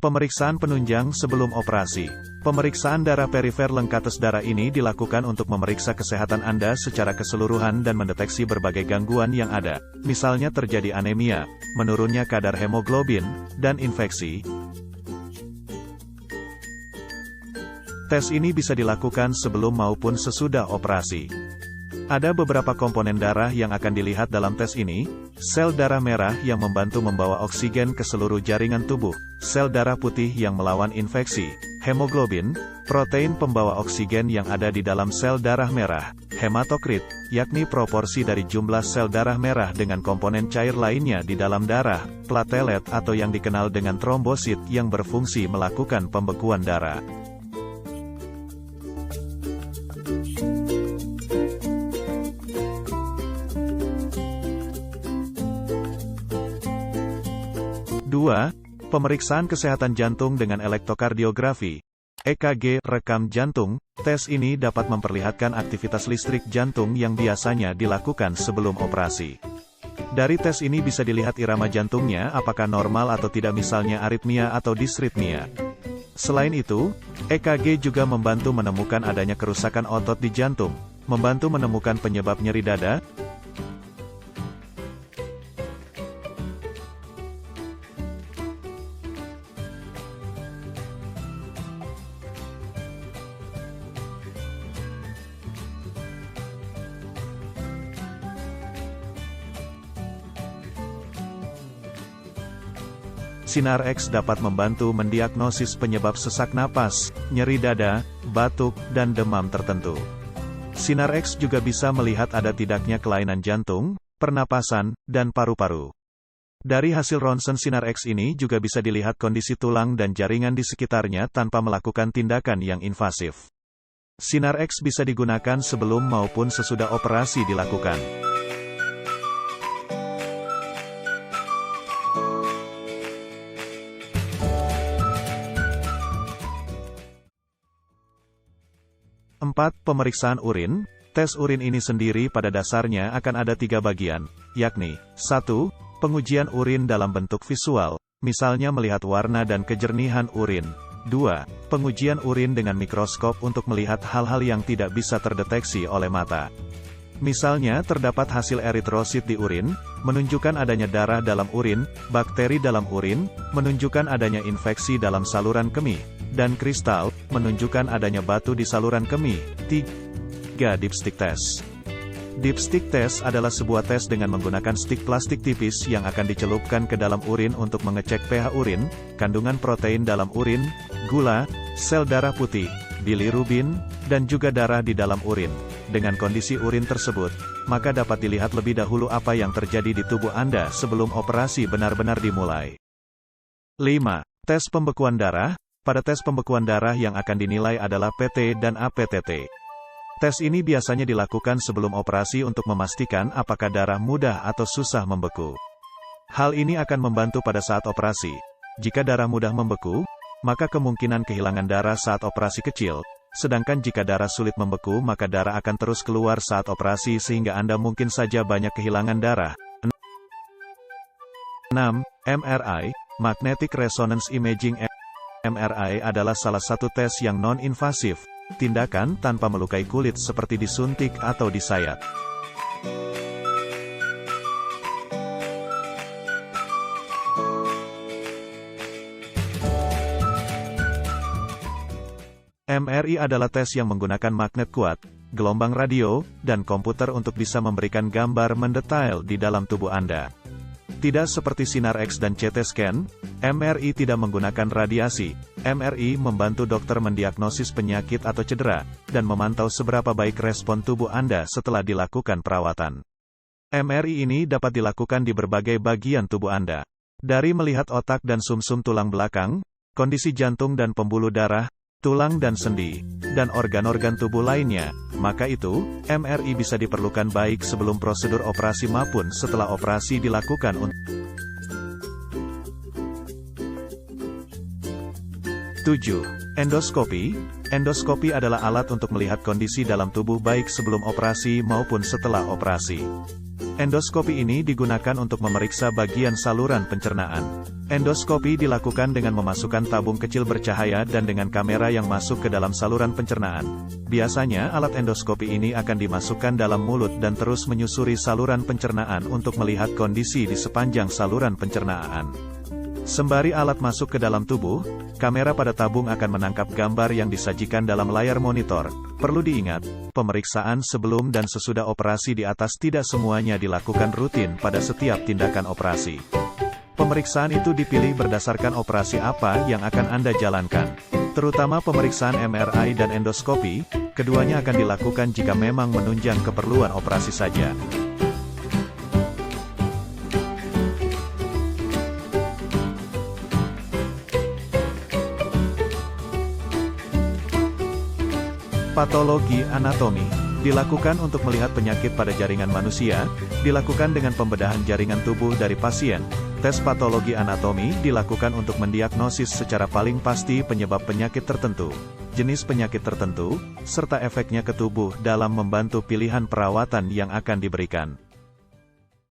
Pemeriksaan penunjang sebelum operasi. Pemeriksaan darah perifer lengkates darah ini dilakukan untuk memeriksa kesehatan Anda secara keseluruhan dan mendeteksi berbagai gangguan yang ada, misalnya terjadi anemia, menurunnya kadar hemoglobin, dan infeksi. Tes ini bisa dilakukan sebelum maupun sesudah operasi. Ada beberapa komponen darah yang akan dilihat dalam tes ini: sel darah merah yang membantu membawa oksigen ke seluruh jaringan tubuh, sel darah putih yang melawan infeksi, hemoglobin, protein pembawa oksigen yang ada di dalam sel darah merah, hematokrit, yakni proporsi dari jumlah sel darah merah dengan komponen cair lainnya di dalam darah, platelet atau yang dikenal dengan trombosit yang berfungsi melakukan pembekuan darah. Pemeriksaan kesehatan jantung dengan elektrokardiografi, EKG rekam jantung. Tes ini dapat memperlihatkan aktivitas listrik jantung yang biasanya dilakukan sebelum operasi. Dari tes ini bisa dilihat irama jantungnya apakah normal atau tidak, misalnya aritmia atau disritmia. Selain itu, EKG juga membantu menemukan adanya kerusakan otot di jantung, membantu menemukan penyebab nyeri dada, Sinar X dapat membantu mendiagnosis penyebab sesak napas, nyeri dada, batuk, dan demam tertentu. Sinar X juga bisa melihat ada tidaknya kelainan jantung, pernapasan, dan paru-paru. Dari hasil ronsen sinar X ini juga bisa dilihat kondisi tulang dan jaringan di sekitarnya tanpa melakukan tindakan yang invasif. Sinar X bisa digunakan sebelum maupun sesudah operasi dilakukan. Pemeriksaan urin. Tes urin ini sendiri pada dasarnya akan ada 3 bagian, yakni 1. Pengujian urin dalam bentuk visual, misalnya melihat warna dan kejernihan urin. 2. Pengujian urin dengan mikroskop untuk melihat hal-hal yang tidak bisa terdeteksi oleh mata. Misalnya terdapat hasil eritrosit di urin, menunjukkan adanya darah dalam urin, bakteri dalam urin, menunjukkan adanya infeksi dalam saluran kemih, dan kristal, menunjukkan adanya batu di saluran kemih. 3. Dipstick test. Dipstick test adalah sebuah tes dengan menggunakan stik plastik tipis yang akan dicelupkan ke dalam urin untuk mengecek pH urin, kandungan protein dalam urin, gula, sel darah putih, bilirubin, dan juga darah di dalam urin. Dengan kondisi urin tersebut, maka dapat dilihat lebih dahulu apa yang terjadi di tubuh Anda sebelum operasi benar-benar dimulai. 5. Tes pembekuan darah. Pada tes pembekuan darah yang akan dinilai adalah PT dan APTT. Tes ini biasanya dilakukan sebelum operasi untuk memastikan apakah darah mudah atau susah membeku. Hal ini akan membantu pada saat operasi. Jika darah mudah membeku, maka kemungkinan kehilangan darah saat operasi kecil, sedangkan jika darah sulit membeku maka darah akan terus keluar saat operasi sehingga Anda mungkin saja banyak kehilangan darah. 6. MRI, Magnetic Resonance Imaging. MRI adalah salah satu tes yang non-invasif, tindakan tanpa melukai kulit seperti disuntik atau disayat. MRI adalah tes yang menggunakan magnet kuat, gelombang radio, dan komputer untuk bisa memberikan gambar mendetail di dalam tubuh Anda. Tidak seperti sinar X dan CT scan, MRI tidak menggunakan radiasi. MRI membantu dokter mendiagnosis penyakit atau cedera, dan memantau seberapa baik respon tubuh Anda setelah dilakukan perawatan. MRI ini dapat dilakukan di berbagai bagian tubuh Anda. Dari melihat otak dan sumsum tulang belakang, kondisi jantung dan pembuluh darah, tulang dan sendi, dan organ-organ tubuh lainnya, maka itu, MRI bisa diperlukan baik sebelum prosedur operasi maupun setelah operasi dilakukan. 7. Endoskopi. Endoskopi adalah alat untuk melihat kondisi dalam tubuh baik sebelum operasi maupun setelah operasi. Endoskopi ini digunakan untuk memeriksa bagian saluran pencernaan. Endoskopi dilakukan dengan memasukkan tabung kecil bercahaya dan dengan kamera yang masuk ke dalam saluran pencernaan. Biasanya alat endoskopi ini akan dimasukkan dalam mulut dan terus menyusuri saluran pencernaan untuk melihat kondisi di sepanjang saluran pencernaan. Sembari alat masuk ke dalam tubuh, kamera pada tabung akan menangkap gambar yang disajikan dalam layar monitor. Perlu diingat, pemeriksaan sebelum dan sesudah operasi di atas tidak semuanya dilakukan rutin pada setiap tindakan operasi. Pemeriksaan itu dipilih berdasarkan operasi apa yang akan Anda jalankan. Terutama pemeriksaan MRI dan endoskopi, keduanya akan dilakukan jika memang menunjang keperluan operasi saja. Patologi anatomi dilakukan untuk melihat penyakit pada jaringan manusia, dilakukan dengan pembedahan jaringan tubuh dari pasien. Tes patologi anatomi dilakukan untuk mendiagnosis secara paling pasti penyebab penyakit tertentu, jenis penyakit tertentu, serta efeknya ke tubuh dalam membantu pilihan perawatan yang akan diberikan.